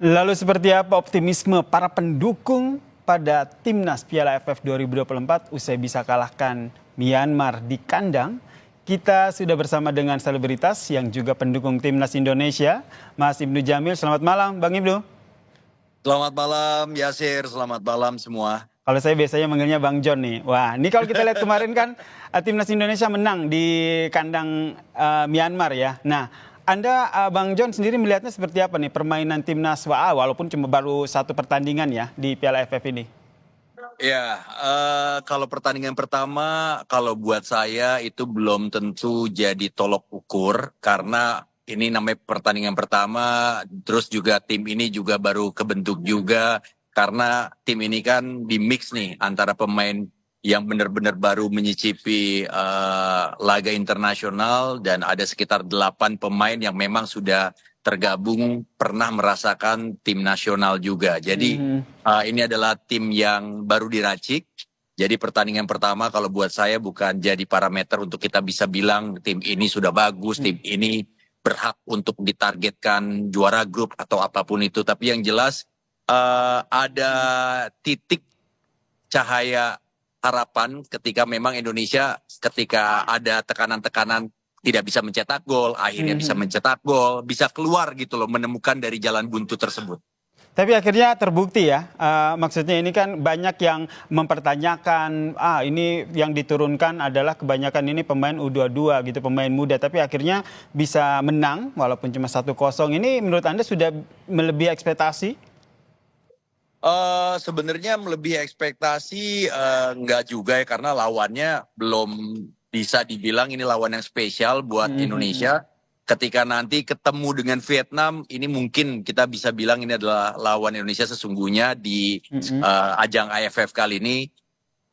Lalu seperti apa optimisme para pendukung pada Timnas Piala AFF 2024 usai bisa kalahkan Myanmar di kandang? Kita sudah bersama dengan selebritas yang juga pendukung Timnas Indonesia, Mas Ibnu Jamil. Selamat malam, Bang Ibnu. Selamat malam Yasir, selamat malam semua. Kalau saya biasanya manggilnya Bang John nih. Wah, ini kalau kita lihat kemarin kan Timnas Indonesia menang di kandang Myanmar ya. Nah, Anda Bang John sendiri melihatnya seperti apa nih permainan Timnas walaupun cuma baru satu pertandingan ya di Piala AFF ini? Ya, kalau pertandingan pertama, kalau buat saya itu belum tentu jadi tolok ukur karena ini namanya pertandingan pertama, terus juga tim ini juga baru kebentuk juga karena tim ini kan di mix nih antara pemain yang benar-benar baru menyicipi laga internasional dan ada sekitar 8 pemain yang memang sudah tergabung pernah merasakan tim nasional juga. Jadi ini adalah tim yang baru diracik. Jadi pertandingan pertama kalau buat saya bukan jadi parameter untuk kita bisa bilang tim ini sudah bagus, tim ini berhak untuk ditargetkan juara grup atau apapun itu. Tapi yang jelas ada titik cahaya harapan ketika memang Indonesia ketika ada tekanan-tekanan tidak bisa mencetak gol, akhirnya bisa mencetak gol, bisa keluar gitu loh, menemukan dari jalan buntu tersebut. Tapi akhirnya terbukti ya, maksudnya ini kan banyak yang mempertanyakan, ini yang diturunkan adalah kebanyakan ini pemain U22 gitu, pemain muda. Tapi akhirnya bisa menang walaupun cuma 1-0. Ini menurut Anda sudah melebihi ekspektasi? Sebenarnya melebihi ekspektasi enggak juga ya karena lawannya belum bisa dibilang ini lawan yang spesial buat Indonesia. Ketika nanti ketemu dengan Vietnam, ini mungkin kita bisa bilang ini adalah lawan Indonesia sesungguhnya di ajang AFF kali ini.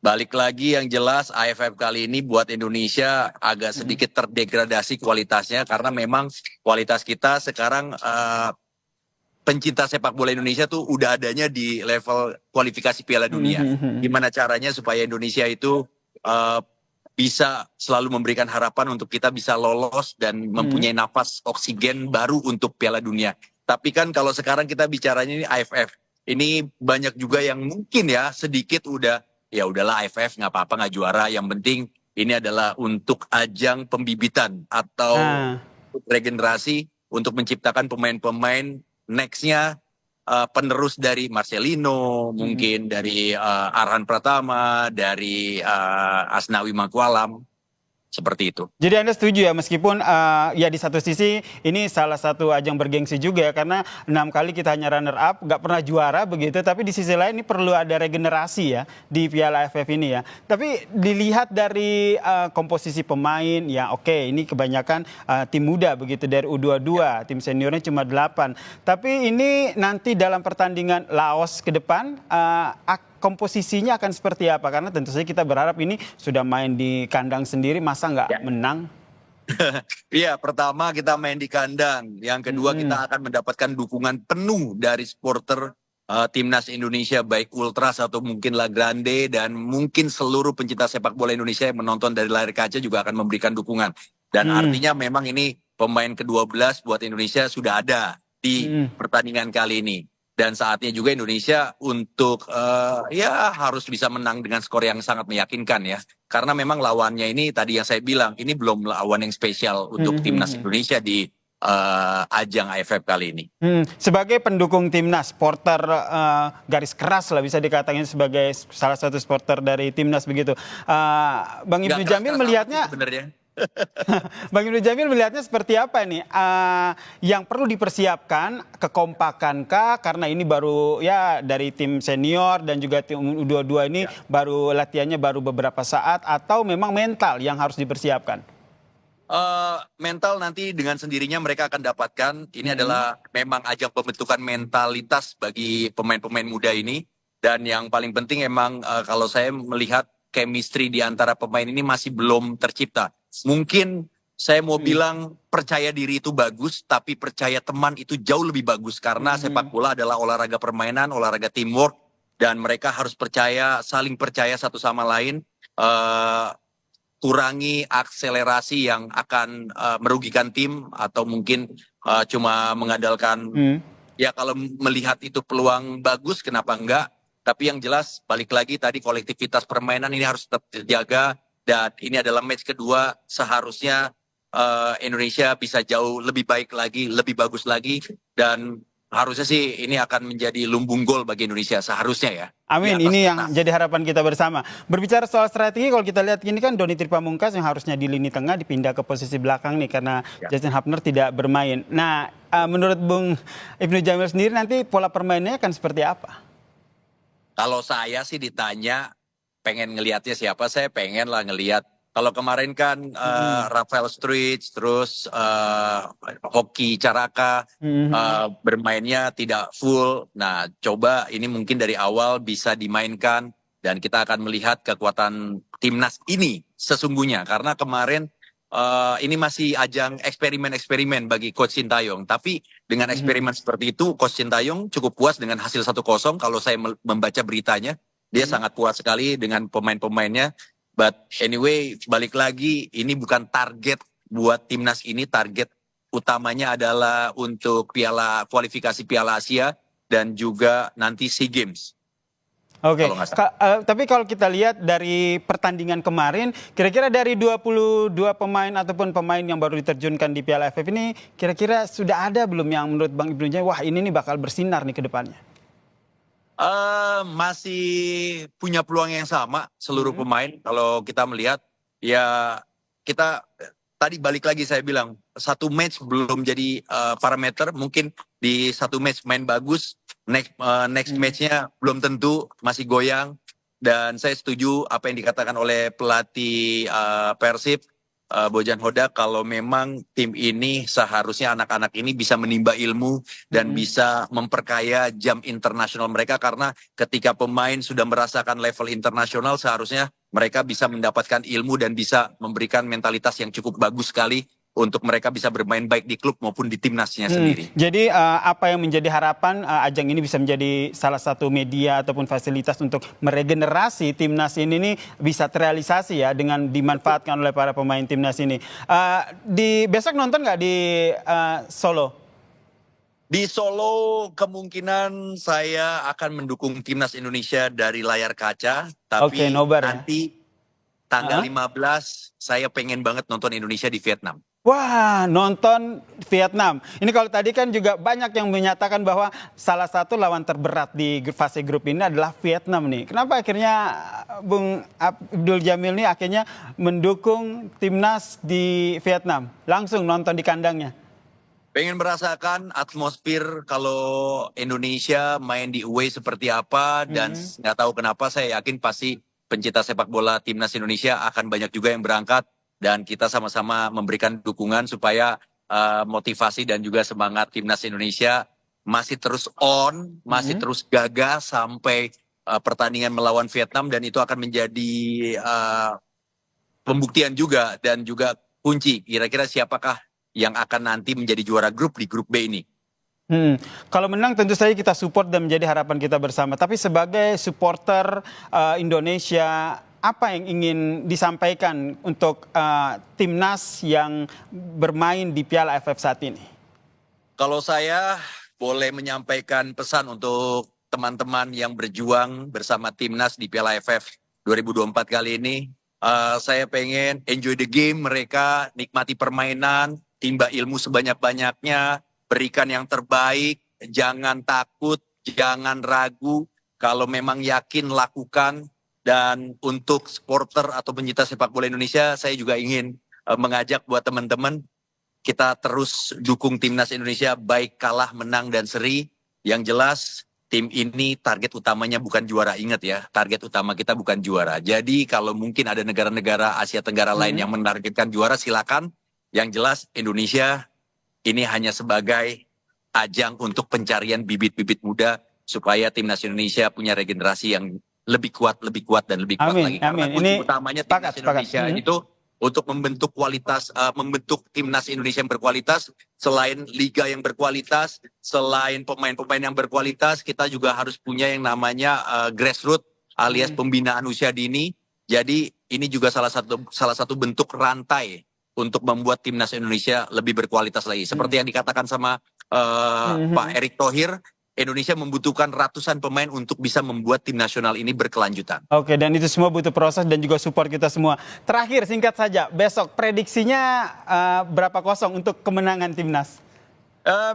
Balik lagi yang jelas AFF kali ini buat Indonesia agak sedikit terdegradasi kualitasnya karena memang kualitas kita sekarang pencinta sepak bola Indonesia tuh udah adanya di level kualifikasi Piala Dunia. Gimana caranya supaya Indonesia itu bisa selalu memberikan harapan untuk kita bisa lolos dan mempunyai nafas oksigen baru untuk Piala Dunia. Tapi kan kalau sekarang kita bicaranya ini AFF, ini banyak juga yang mungkin ya sedikit udah ya udahlah AFF nggak apa-apa nggak juara. Yang penting ini adalah untuk ajang pembibitan atau regenerasi untuk menciptakan pemain-pemain nextnya penerus dari Marcelino, mungkin dari Arhan Pratama, dari Asnawi Mangkualam, seperti itu. Jadi Anda setuju ya meskipun ya di satu sisi ini salah satu ajang bergengsi juga ya karena 6 kali kita hanya runner up, nggak pernah juara begitu. Tapi di sisi lain ini perlu ada regenerasi ya di Piala AFF ini ya. Tapi dilihat dari komposisi pemain ya oke, ini kebanyakan tim muda begitu dari U22, tim seniornya cuma 8. Tapi ini nanti dalam pertandingan Laos ke depan komposisinya akan seperti apa? Karena tentu saja kita berharap ini sudah main di kandang sendiri, masa nggak menang? Iya, pertama kita main di kandang. Yang kedua kita akan mendapatkan dukungan penuh dari supporter Timnas Indonesia, baik Ultras atau mungkin La Grande, dan mungkin seluruh pencinta sepak bola Indonesia yang menonton dari layar kaca juga akan memberikan dukungan. Dan artinya memang ini pemain ke-12 buat Indonesia sudah ada di pertandingan kali ini. Dan saatnya juga Indonesia untuk ya harus bisa menang dengan skor yang sangat meyakinkan ya. Karena memang lawannya ini tadi yang saya bilang, ini belum lawan yang spesial untuk Timnas Indonesia di ajang AFF kali ini. Sebagai pendukung Timnas, supporter garis keras lah bisa dikatakan sebagai salah satu supporter dari Timnas begitu. Bang Ibnu Jamil melihatnya sebenarnya. Bang Ibnu Jamil melihatnya seperti apa nih? Yang perlu dipersiapkan kekompakankah? Karena ini baru ya dari tim senior dan juga tim U22 ini baru latihannya baru beberapa saat, atau memang mental yang harus dipersiapkan? Mental nanti dengan sendirinya mereka akan dapatkan. Ini adalah memang ajang pembentukan mentalitas bagi pemain-pemain muda ini. Dan yang paling penting emang kalau saya melihat chemistry di antara pemain ini masih belum tercipta. Mungkin saya mau bilang percaya diri itu bagus, tapi percaya teman itu jauh lebih bagus. Karena sepak bola adalah olahraga permainan, olahraga teamwork. Dan mereka harus percaya, saling percaya satu sama lain. Kurangi akselerasi yang akan merugikan tim atau mungkin cuma mengandalkan ya kalau melihat itu peluang bagus, kenapa enggak? Tapi yang jelas balik lagi tadi kolektivitas permainan ini harus tetap terjaga dan ini adalah match kedua seharusnya Indonesia bisa jauh lebih baik lagi, lebih bagus lagi dan harusnya sih ini akan menjadi lumbung gol bagi Indonesia seharusnya ya. Di Amin, atas ini kertas. yang jadi harapan kita bersama. Berbicara soal strategi, kalau kita lihat ini kan Doni Tripamungkas yang harusnya di lini tengah dipindah ke posisi belakang nih karena Ya. Justin Hubner tidak bermain. Nah, menurut Bung Ibnu Jamil sendiri nanti pola permainnya akan seperti apa? Kalau saya sih ditanya pengen ngelihatnya siapa, saya pengen lah ngelihat. Kalau kemarin kan Rafael Struij, terus Hoki Caraka bermainnya tidak full. Nah, coba ini mungkin dari awal bisa dimainkan dan kita akan melihat kekuatan timnas ini sesungguhnya. Karena kemarin ini masih ajang eksperimen-eksperimen bagi Coach Sintayong. Tapi dengan eksperimen seperti itu, Coach Sintayong cukup puas dengan hasil 1-0. Kalau saya membaca beritanya, dia sangat puas sekali dengan pemain-pemainnya. But anyway, balik lagi, ini bukan target buat timnas ini. Target utamanya adalah untuk kualifikasi Piala Asia dan juga nanti SEA Games. Oke, Kalau nggak salah. tapi kalau kita lihat dari pertandingan kemarin, kira-kira dari 22 pemain ataupun pemain yang baru diterjunkan di Piala AFF ini, kira-kira sudah ada belum yang menurut Bang Ibnu Jamil, wah ini nih bakal bersinar nih ke depannya? Masih punya peluang yang sama seluruh pemain. Kalau kita melihat, ya kita tadi balik lagi saya bilang satu match belum jadi parameter. Mungkin di satu match main bagus, next matchnya belum tentu masih goyang. Dan saya setuju apa yang dikatakan oleh pelatih Persib. Bojan Hodak, kalau memang tim ini seharusnya anak-anak ini bisa menimba ilmu dan bisa memperkaya jam internasional mereka karena ketika pemain sudah merasakan level internasional seharusnya mereka bisa mendapatkan ilmu dan bisa memberikan mentalitas yang cukup bagus sekali untuk mereka bisa bermain baik di klub maupun di timnasnya sendiri. Jadi apa yang menjadi harapan ajang ini bisa menjadi salah satu media ataupun fasilitas untuk meregenerasi timnas ini nih bisa terrealisasi ya dengan dimanfaatkan oleh para pemain timnas ini. Di besok nonton nggak di Solo? Di Solo kemungkinan saya akan mendukung timnas Indonesia dari layar kaca, Oke, tapi nobar ya. nanti tanggal 15 saya pengen banget nonton Indonesia di Vietnam. Wah, nonton Vietnam. Ini kalau tadi kan juga banyak yang menyatakan bahwa salah satu lawan terberat di fase grup ini adalah Vietnam nih. Kenapa akhirnya Bung Abdul Jamil nih akhirnya mendukung timnas di Vietnam? Langsung nonton di kandangnya. Pengen merasakan atmosfer kalau Indonesia main di away seperti apa dan nggak tahu kenapa saya yakin pasti pencinta sepak bola timnas Indonesia akan banyak juga yang berangkat dan kita sama-sama memberikan dukungan supaya motivasi dan juga semangat timnas Indonesia masih terus masih terus gagah sampai pertandingan melawan Vietnam dan itu akan menjadi pembuktian juga dan juga kunci kira-kira siapakah yang akan nanti menjadi juara grup di grup B ini. Kalau menang tentu saja kita support dan menjadi harapan kita bersama. Tapi sebagai supporter Indonesia, apa yang ingin disampaikan untuk timnas yang bermain di Piala AFF saat ini? Kalau saya boleh menyampaikan pesan untuk teman-teman yang berjuang bersama timnas di Piala AFF 2024 kali ini. Saya pengen enjoy the game mereka, nikmati permainan, timba ilmu sebanyak-banyaknya, berikan yang terbaik, jangan takut, jangan ragu. Kalau memang yakin, lakukan. Dan untuk supporter atau pencinta sepak bola Indonesia, saya juga ingin mengajak buat teman-teman, kita terus dukung timnas Indonesia, baik kalah, menang, dan seri. Yang jelas, tim ini target utamanya bukan juara, ingat ya, target utama kita bukan juara. Jadi kalau mungkin ada negara-negara Asia Tenggara lain yang menargetkan juara, silakan. Yang jelas Indonesia ini hanya sebagai ajang untuk pencarian bibit-bibit muda supaya timnas Indonesia punya regenerasi yang lebih kuat dan lebih kuat lagi. Karena kunci utamanya timnas Indonesia itu untuk membentuk membentuk timnas Indonesia yang berkualitas. Selain liga yang berkualitas, selain pemain-pemain yang berkualitas, kita juga harus punya yang namanya grassroots alias pembinaan usia dini. Jadi ini juga salah satu bentuk rantai untuk membuat timnas Indonesia lebih berkualitas lagi. Seperti yang dikatakan sama Pak Erick Thohir, Indonesia membutuhkan ratusan pemain untuk bisa membuat tim nasional ini berkelanjutan. Oke, dan itu semua butuh proses dan juga support kita semua. Terakhir, singkat saja, besok prediksinya berapa kosong untuk kemenangan timnas?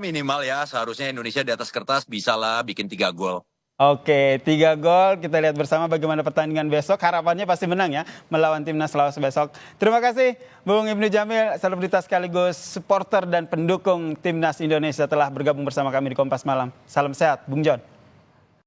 Minimal ya, seharusnya Indonesia di atas kertas bisa lah bikin 3 gol. Oke, 3 gol. Kita lihat bersama bagaimana pertandingan besok. Harapannya pasti menang ya, melawan timnas Laos besok. Terima kasih, Bung Ibnu Jamil, selebritas sekaligus supporter dan pendukung timnas Indonesia telah bergabung bersama kami di Kompas Malam. Salam sehat, Bung John.